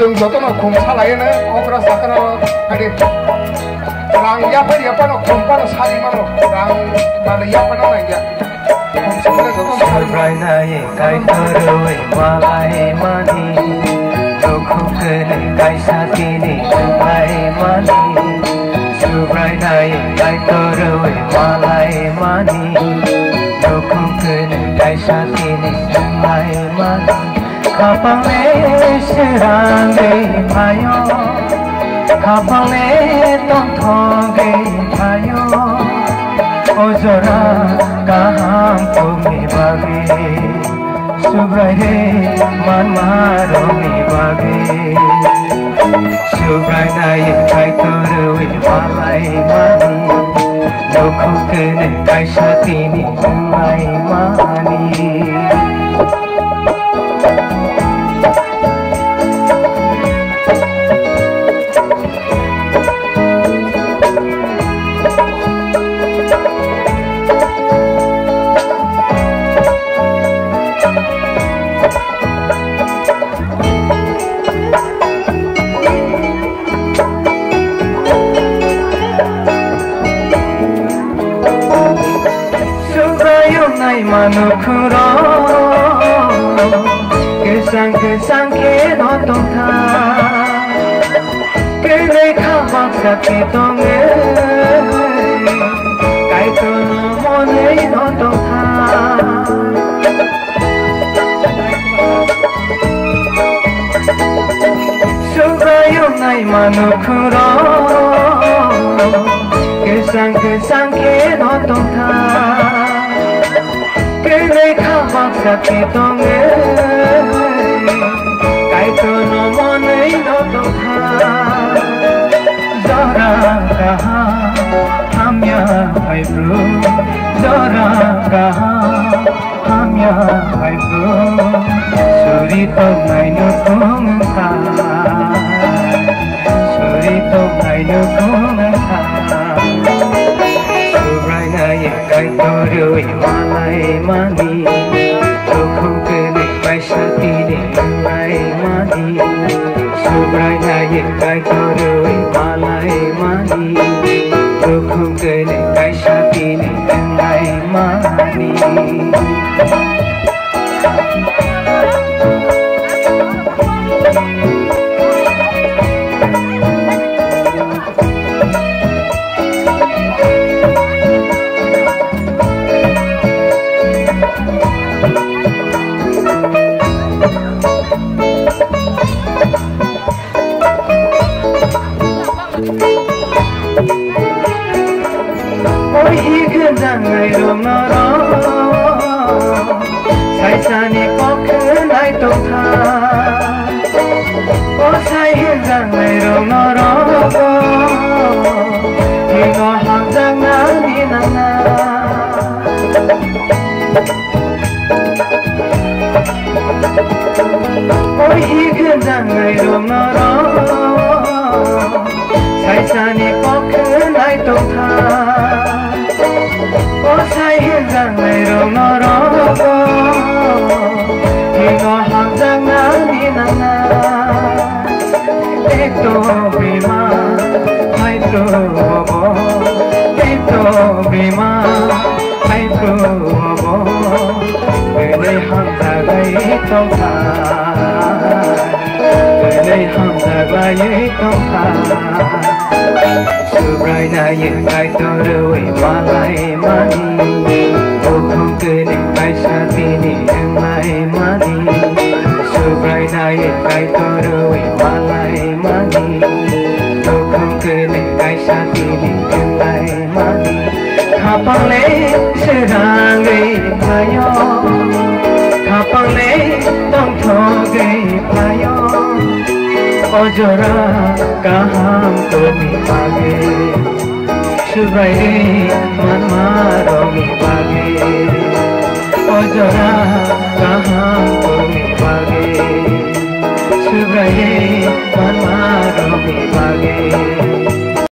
जों जतन खम सालायोनो अग्रा साखना आदि रां याफोर याफानो खमपानो सारिमानो रां माने याफानो नायया खम साखना जतन सारिनाय गायथरवे मालाय मानि दुखुखौनो गायसाथिनि जोंलाय मानि सुब्रायनाय गायथरवे मालाय मानि दुखुखौनो गायसाथिनि जोंलाय मानि खाफाले सिरांगै फायो खाफाले दंथंगै फायो अजरा गाहाम फुंनि बागै सुब्रायरे मानमारंनि बागै सुब्रायनाय गायथरवे मालाय मानि दुखुखौनो गायसाथिनि जोंलाय मानि 마누크로 그상 개너 동타 그네 가박사 기동을 가이토 모네 너 동타 수가요 나이 마누크로 그상 개너 동타 그네 가박사 기동을 가이토 너머네 너동하 저라가 하며 하이브루 저라가 하며 하이브루 소리도 나이 누군가 소리도 나이 누군가 수브라이나의 가이토르의 말라이 마니 두콩그네 바이샤티니 응라이 마니 수브라이나의 가이토르의 말라이 마니 두콩그네 바이샤티니 응라이 마니 사이산이 꺾은 나이 동타 오사이 현장으로 멀어고 이거 항상 나니 나나 오이 현장으로 멀어 사이산이 꺾은 나이 동타 오사이 현장으로 멀어고 이거 항상 나니 나나 백도 비마 하이도 오보 백도 비마 하이도 오보 그네 항상 이동타 그네 항상 이동타 수브라이나의 가이토르의 말라이 마니 두콩그네 바이샤티니 응라이 마니 수브라이나의 가이토르의 말라이 마니 두콩그네 바이샤티니 응라이 마니 가방레 세랑의 파요 가방레 덩턱의 파요 어저라 가함 또미 바게 수브라이레 만마롱이 바게 어저라 가함 또미 바게 수브라이레 만마